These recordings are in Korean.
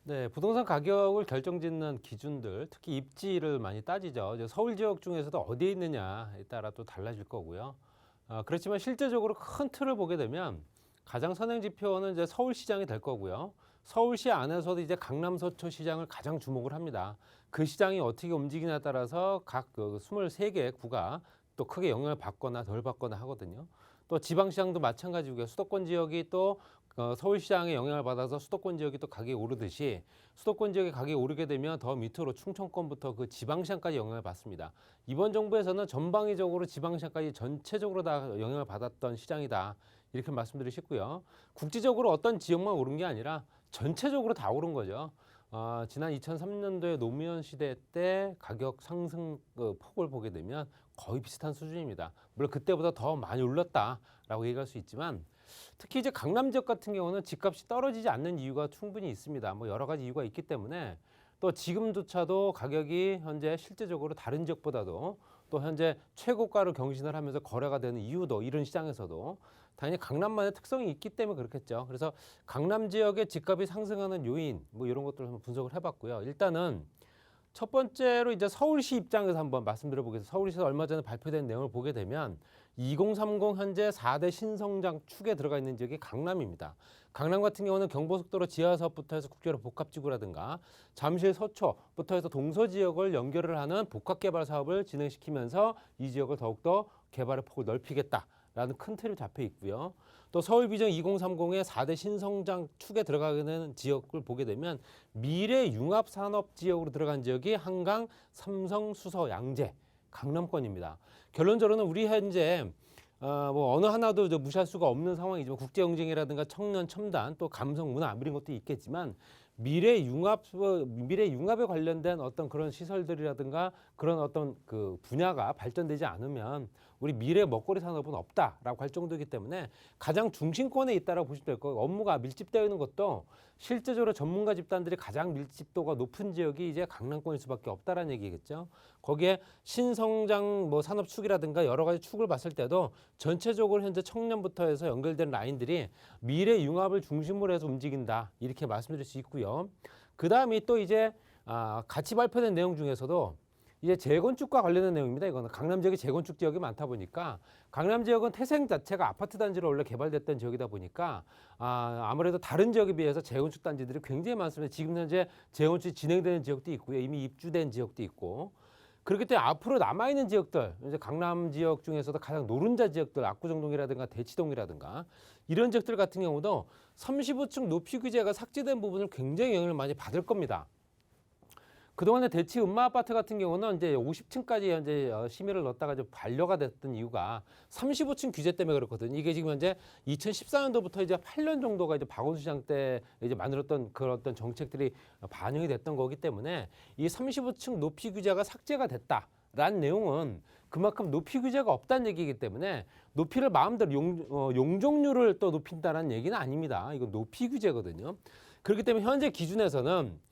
네, 부동산 가격을 결정짓는 기준들, 특히 입지를 많이 따지죠. 이제 서울 지역 중에서도 어디에 있느냐에 따라 또 달라질 거고요. 그렇지만 실제적으로 큰 틀을 보게 되면 가장 선행 지표는 이제 서울시장이 될 거고요. 서울시 안에서도 이제 강남 서초 시장을 가장 주목을 합니다. 그 시장이 어떻게 움직이냐에 따라서 각 그 23개 구가 또 크게 영향을 받거나 덜 받거나 하거든요. 또 지방시장도 마찬가지고요. 수도권 지역이 또 서울시장의 영향을 받아서 수도권 지역이 또 가격이 오르듯이 수도권 지역의 가격이 오르게 되면 더 밑으로 충청권부터 그 지방시장까지 영향을 받습니다. 이번 정부에서는 전방위적으로 지방시장까지 전체적으로 다 영향을 받았던 시장이다. 이렇게 말씀드리고 싶고요. 국지적으로 어떤 지역만 오른 게 아니라 전체적으로 다 오른 거죠. 지난 2003년도에 노무현 시대 때 가격 상승 폭을 보게 되면 거의 비슷한 수준입니다. 물론 그때보다 더 많이 올랐다라고 얘기할 수 있지만 특히 이제 강남 지역 같은 경우는 집값이 떨어지지 않는 이유가 충분히 있습니다. 뭐 여러 가지 이유가 있기 때문에 또 지금조차도 가격이 현재 실제적으로 다른 지역보다도 또 현재 최고가를 경신을 하면서 거래가 되는 이유도 이런 시장에서도 당연히 강남만의 특성이 있기 때문에 그렇겠죠. 그래서 강남 지역의 집값이 상승하는 요인 뭐 이런 것들을 한번 분석을 해봤고요. 일단은 첫 번째로 이제 서울시 입장에서 한번 말씀드려 보겠습니다. 서울시에서 얼마 전에 발표된 내용을 보게 되면 2030 현재 4대 신성장 축에 들어가 있는 지역이 강남입니다. 강남 같은 경우는 경부속도로 지하사업부터 해서 국제로 복합지구라든가 잠실 서초부터 해서 동서 지역을 연결을 하는 복합개발 사업을 진행시키면서 이 지역을 더욱더 개발의 폭을 넓히겠다. 라는 큰 틀이 잡혀 있고요. 또 서울비전 2030의 4대 신성장 축에 들어가게 되는 지역을 보게 되면 미래 융합 산업 지역으로 들어간 지역이 한강, 삼성, 수서, 양재, 강남권입니다. 결론적으로는 우리 현재 뭐 어느 하나도 무시할 수가 없는 상황이지만 국제 경쟁이라든가 청년 첨단 또 감성 문화 이런 것도 있겠지만 미래 융합에 관련된 어떤 그런 시설들이라든가 그런 어떤 그 분야가 발전되지 않으면 우리 미래 먹거리 산업은 없다라고 할 정도이기 때문에 가장 중심권에 있다라고 보시면 될 거고 업무가 밀집되어 있는 것도 실제적으로 전문가 집단들이 가장 밀집도가 높은 지역이 이제 강남권일 수밖에 없다라는 얘기겠죠. 거기에 신성장 뭐 산업축이라든가 여러 가지 축을 봤을 때도 전체적으로 현재 청년부터 해서 연결된 라인들이 미래 융합을 중심으로 해서 움직인다 이렇게 말씀드릴 수 있고요. 그 다음이 또 이제 같이 발표된 내용 중에서도 이제 재건축과 관련된 내용입니다. 이거는 강남 지역이 재건축 지역이 많다 보니까 강남 지역은 태생 자체가 아파트 단지로 원래 개발됐던 지역이다 보니까 아무래도 다른 지역에 비해서 재건축 단지들이 굉장히 많습니다. 지금 현재 재건축이 진행되는 지역도 있고요. 이미 입주된 지역도 있고 그렇기 때문에 앞으로 남아있는 지역들, 이제 강남 지역 중에서도 가장 노른자 지역들, 압구정동이라든가 대치동이라든가 이런 지역들 같은 경우도 35층 높이 규제가 삭제된 부분을 굉장히 영향을 많이 받을 겁니다. 그동안에 대치 음마아파트 같은 경우는 이제 50층까지 현재 심의를 넣었다가 이제 반려가 됐던 이유가 35층 규제 때문에 그렇거든요. 이게 지금 현재 2014년도부터 이제 8년 정도가 이제 박원순 시장 때 이제 만들었던 그런 어떤 정책들이 반영이 됐던 거기 때문에 이 35층 높이 규제가 삭제가 됐다. 라는 내용은 그만큼 높이 규제가 없다는 얘기이기 때문에 높이를 마음대로 용적률을 또 높인다는 얘기는 아닙니다. 이건 높이 규제거든요. 그렇기 때문에 현재 기준에서는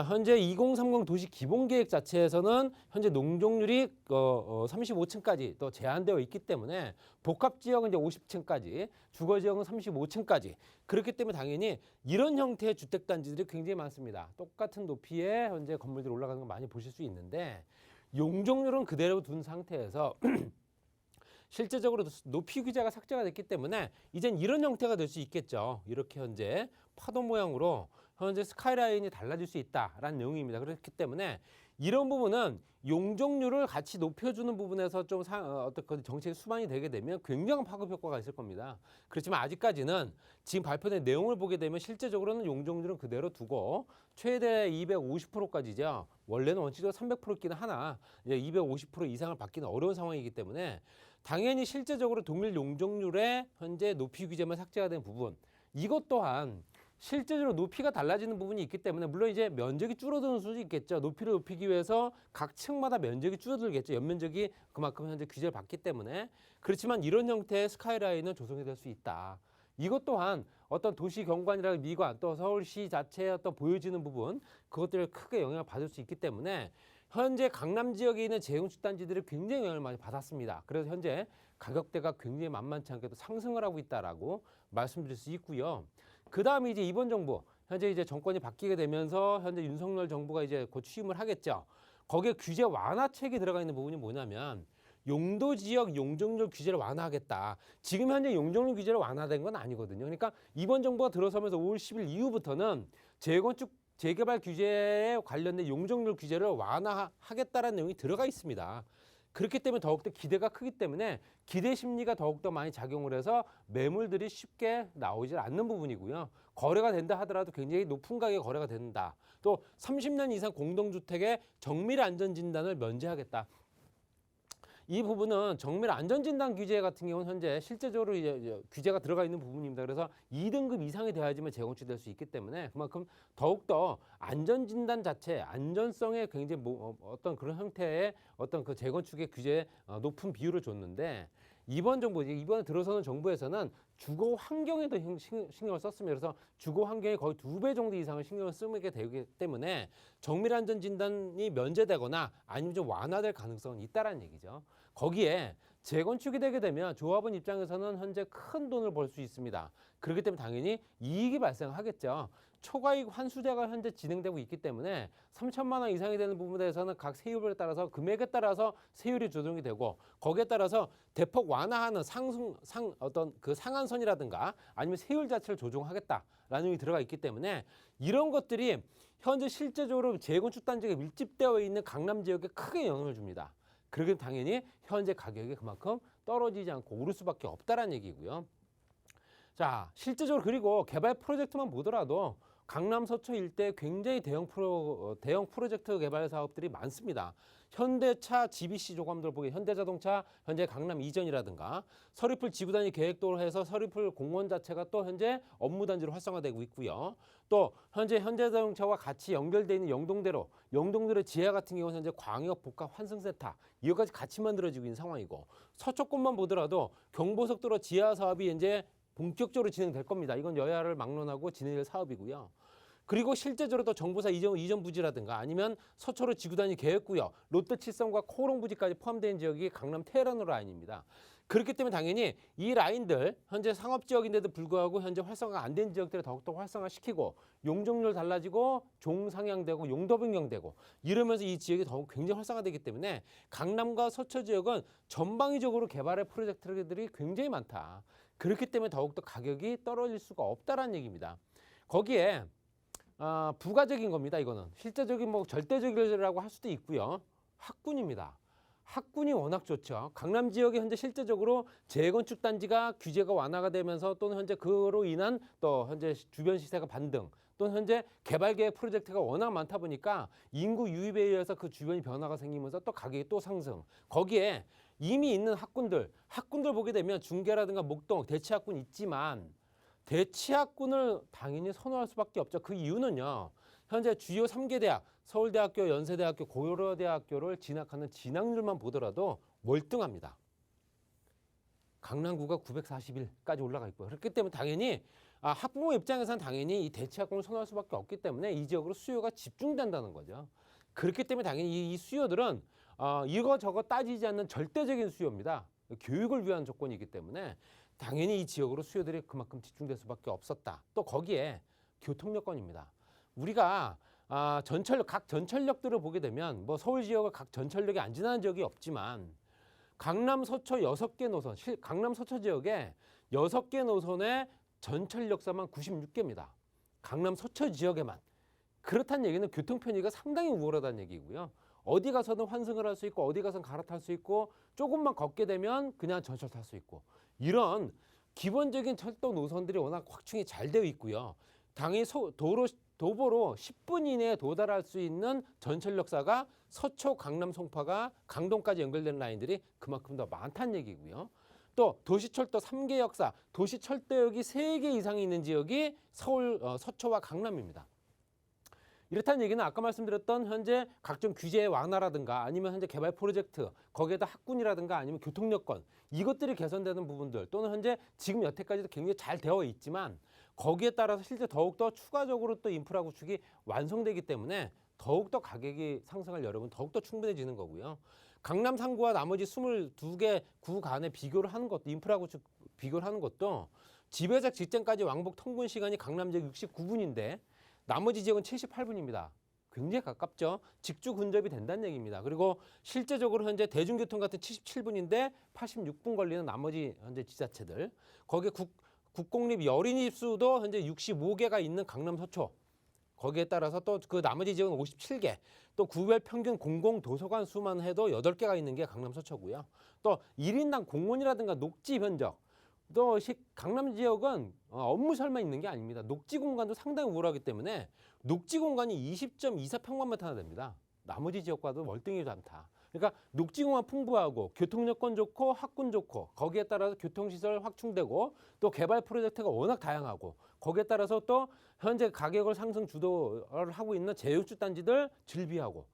현재 2030 도시 기본계획 자체에서는 현재 농종률이 35층까지 또 제한되어 있기 때문에 복합지역은 이제 50층까지, 주거지역은 35층까지 그렇기 때문에 당연히 이런 형태의 주택단지들이 굉장히 많습니다. 똑같은 높이의 현재 건물들이 올라가는 거 많이 보실 수 있는데 용적률은 그대로 둔 상태에서 실제적으로 높이 규제가 삭제가 됐기 때문에 이젠 이런 형태가 될 수 있겠죠. 이렇게 현재 파도 모양으로 현재 스카이라인이 달라질 수 있다라는 내용입니다. 그렇기 때문에 이런 부분은 용적률을 같이 높여주는 부분에서 좀 어떤 정책이 수반이 되게 되면 굉장한 파급 효과가 있을 겁니다. 그렇지만 아직까지는 지금 발표된 내용을 보게 되면 실제적으로는 용적률은 그대로 두고 최대 250%까지죠. 원래는 원칙적으로 300%있기는 하나 이제 250% 이상을 받기는 어려운 상황이기 때문에 당연히 실제적으로 동일 용적률의 현재 높이 규제만 삭제가 된 부분 이것 또한 실제적으로 높이가 달라지는 부분이 있기 때문에 물론 이제 면적이 줄어드는 수도 있겠죠. 높이를 높이기 위해서 각 층마다 면적이 줄어들겠죠. 연면적이 그만큼 현재 규제를 받기 때문에 그렇지만 이런 형태의 스카이라인은 조성이 될 수 있다. 이것 또한 어떤 도시 경관이나 미관 또 서울시 자체의 어떤 보여지는 부분 그것들을 크게 영향을 받을 수 있기 때문에 현재 강남 지역에 있는 재건축 단지들이 굉장히 영향을 많이 받았습니다. 그래서 현재 가격대가 굉장히 만만치 않게도 상승을 하고 있다라고 말씀드릴 수 있고요. 그 다음에 이제 이번 정부 현재 이제 정권이 바뀌게 되면서 현재 윤석열 정부가 이제 곧 취임을 하겠죠. 거기에 규제 완화책이 들어가 있는 부분이 뭐냐면 용도 지역 용적률 규제를 완화하겠다. 지금 현재 용적률 규제를 완화된 건 아니거든요. 그러니까 이번 정부가 들어서면서 5월 10일 이후부터는 재건축 재개발 규제에 관련된 용적률 규제를 완화하겠다라는 내용이 들어가 있습니다. 그렇기 때문에 더욱더 기대가 크기 때문에 기대 심리가 더욱더 많이 작용을 해서 매물들이 쉽게 나오질 않는 부분이고요. 거래가 된다 하더라도 굉장히 높은 가격에 거래가 된다. 또 30년 이상 공동주택의 정밀 안전진단을 면제하겠다. 이 부분은 정밀 안전진단 규제 같은 경우는 현재 실제적으로 이제 규제가 들어가 있는 부분입니다. 그래서 2등급 이상이 돼야지만 재건축될 수 있기 때문에 그만큼 더욱더 안전진단 자체, 안전성에 굉장히 어떤 그런 형태의 어떤 그 재건축의 규제에 높은 비율을 줬는데 이번 정부, 이번에 들어서는 정부에서는 주거 환경에도 신경을 썼습니다. 그래서 주거 환경에 거의 2배 정도 이상을 신경을 쓰게 되기 때문에 정밀 안전 진단이 면제되거나 아니면 좀 완화될 가능성은 있다라는 얘기죠. 거기에 재건축이 되게 되면 조합원 입장에서는 현재 큰 돈을 벌 수 있습니다. 그렇기 때문에 당연히 이익이 발생하겠죠. 초과이익 환수제가 현재 진행되고 있기 때문에 3천만 원 이상이 되는 부분에 대해서는 각 세율에 따라서 금액에 따라서 세율이 조정이 되고 거기에 따라서 대폭 완화하는 어떤 그 상한선이라든가 아니면 세율 자체를 조정하겠다라는 게 들어가 있기 때문에 이런 것들이 현재 실제적으로 재건축 단지가 밀집되어 있는 강남 지역에 크게 영향을 줍니다. 그러기 당연히 현재 가격이 그만큼 떨어지지 않고 오를 수밖에 없다라는 얘기고요. 자, 실제적으로 그리고 개발 프로젝트만 보더라도 강남 서초 일대 굉장히 대형 프로젝트 개발 사업들이 많습니다. 현대차 GBC 조감들 보기 현대자동차 현재 강남 이전이라든가 서리풀 지구단위 계획도로 해서 서리풀 공원 자체가 또 현재 업무 단지로 활성화되고 있고요. 또 현재 현대자동차와 같이 연결되어 있는 영동대로 지하 같은 경우는 현재 광역 복합 환승센터 이거까지 같이 만들어지고 있는 상황이고 서초권만 보더라도 경부속도로 지하 사업이 이제 본격적으로 진행될 겁니다. 이건 여야를 막론하고 진행될 사업이고요. 그리고 실제적으로 또 정부사 이전 부지라든가 아니면 서초로 지구단위 계획구역, 롯데 칠성과 코오롱 부지까지 포함된 지역이 강남 테헤란로 라인입니다. 그렇기 때문에 당연히 이 라인들 현재 상업지역인데도 불구하고 현재 활성화가 안 된 지역들을 더욱더 활성화시키고 용적률 달라지고 종상향되고 용도 변경되고 이러면서 이 지역이 더욱 굉장히 활성화되기 때문에 강남과 서초 지역은 전방위적으로 개발의 프로젝트들이 굉장히 많다. 그렇기 때문에 더욱더 가격이 떨어질 수가 없다라는 얘기입니다. 거기에 부가적인 겁니다. 이거는 실제적인 뭐 절대적이라고 할 수도 있고요. 학군입니다. 학군이 워낙 좋죠. 강남 지역에 현재 실제적으로 재건축 단지가 규제가 완화가 되면서 또는 현재 그로 인한 또 현재 주변 시세가 반등 또는 현재 개발 계획 프로젝트가 워낙 많다 보니까 인구 유입에 의해서 그 주변이 변화가 생기면서 또 가격이 또 상승. 거기에 이미 있는 학군들 보게 되면 중계라든가 목동, 대치학군 있지만 대치학군을 당연히 선호할 수밖에 없죠. 그 이유는요. 현재 주요 3개 대학, 서울대학교, 연세대학교, 고려대학교를 진학하는 진학률만 보더라도 월등합니다. 강남구가 941까지 올라가 있고요. 그렇기 때문에 당연히 학부모 입장에서는 당연히 이 대치학군을 선호할 수밖에 없기 때문에 이 지역으로 수요가 집중된다는 거죠. 그렇기 때문에 당연히 이 수요들은 이거저거 따지지 않는 절대적인 수요입니다. 교육을 위한 조건이기 때문에 당연히 이 지역으로 수요들이 그만큼 집중될 수밖에 없었다. 또 거기에 교통 여건입니다. 우리가 각 전철역들을 보게 되면 뭐 서울 지역을 각 전철역이 안 지나는 지역이 없지만 강남 서초 6개 노선, 강남 서초 지역에 6개 노선의 전철 역사만 96개입니다. 강남 서초 지역에만. 그렇다는 얘기는 교통 편의가 상당히 우월하다는 얘기고요. 어디 가서든 환승을 할 수 있고 어디 가서든 갈아탈 수 있고 조금만 걷게 되면 그냥 전철 탈 수 있고 이런 기본적인 철도 노선들이 워낙 확충이 잘 되어 있고요. 당연히 도보로 10분 이내에 도달할 수 있는 전철 역사가 서초, 강남, 송파가 강동까지 연결되는 라인들이 그만큼 더 많다는 얘기고요. 또 도시철도 3개 역사, 도시철도역이 3개 이상이 있는 지역이 서울, 서초와 강남입니다. 이렇다는 얘기는 아까 말씀드렸던 현재 각종 규제 완화라든가 아니면 현재 개발 프로젝트 거기에다 학군이라든가 아니면 교통 여건 이것들이 개선되는 부분들 또는 현재 지금 여태까지도 굉장히 잘 되어 있지만 거기에 따라서 실제 더욱더 추가적으로 또 인프라 구축이 완성되기 때문에 더욱더 가격이 상승할 여력은 더욱더 충분해지는 거고요. 강남 3구와 나머지 22개 구 간에 비교를 하는 것도 인프라 구축 비교를 하는 것도 지배적 직전까지 왕복 통근 시간이 강남 지역 69분인데 나머지 지역은 78분입니다. 굉장히 가깝죠. 직주 근접이 된다는 얘기입니다. 그리고 실제적으로 현재 대중교통 같은 77분인데 86분 걸리는 나머지 현재 지자체들. 거기에 국공립 여린이집 수도 현재 65개가 있는 강남 서초. 거기에 따라서 또 그 나머지 지역은 57개. 또 구별 평균 공공도서관 수만 해도 8개가 있는 게 강남 서초고요. 또 1인당 공원이라든가 녹지 면적. 또 강남 지역은 업무설만 있는 게 아닙니다. 녹지 공간도 상당히 우월하기 때문에 녹지 공간이 20.24평방미터나 됩니다. 나머지 지역과도 월등히 많다. 그러니까 녹지 공간 풍부하고 교통 여건 좋고 학군 좋고 거기에 따라서 교통시설 확충되고 또 개발 프로젝트가 워낙 다양하고 거기에 따라서 또 현재 가격을 상승 주도를 하고 있는 재건축 단지들 즐비하고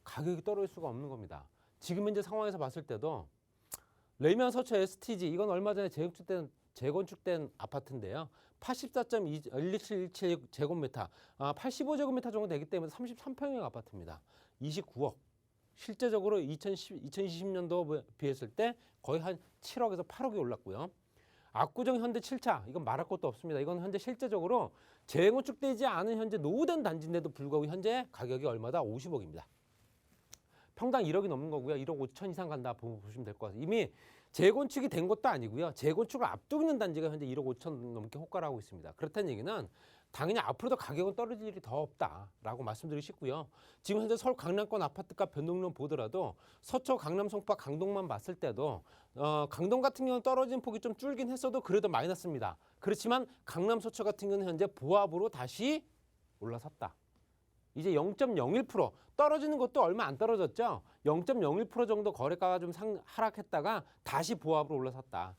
가격이 떨어질 수가 없는 겁니다. 지금 현재 상황에서 봤을 때도 레이면 서초 STG 이건 얼마 전에 재건축된 아파트인데요. 84.1217 제곱미터, 85제곱미터 정도 되기 때문에 33평형 아파트입니다. 29억. 실제적으로 2020년도 비했을 때 거의 한 7억에서 8억이 올랐고요. 압구정 현대 7차 이건 말할 것도 없습니다. 이건 현재 실제적으로 재건축되지 않은 현재 노후된 단지인데도 불구하고 현재 가격이 얼마다 50억입니다. 평당 1억이 넘는 거고요. 1억 5천 이상 간다 보시면 될 것 같아요. 이미 재건축이 된 것도 아니고요. 재건축을 앞두고 있는 단지가 현재 1억 5천 넘게 호가를 하고 있습니다. 그렇다는 얘기는 당연히 앞으로도 가격은 떨어질 일이 더 없다라고 말씀드리고 싶고요. 지금 현재 서울 강남권 아파트값 변동률 보더라도 서초, 강남, 송파, 강동만 봤을 때도 강동 같은 경우는 떨어진 폭이 좀 줄긴 했어도 그래도 마이너스입니다. 그렇지만 강남, 서초 같은 경우는 현재 보합으로 다시 올라섰다. 이제 0.01% 떨어지는 것도 얼마 안 떨어졌죠. 0.01% 정도 거래가가 좀 하락했다가 다시 보합으로 올라섰다.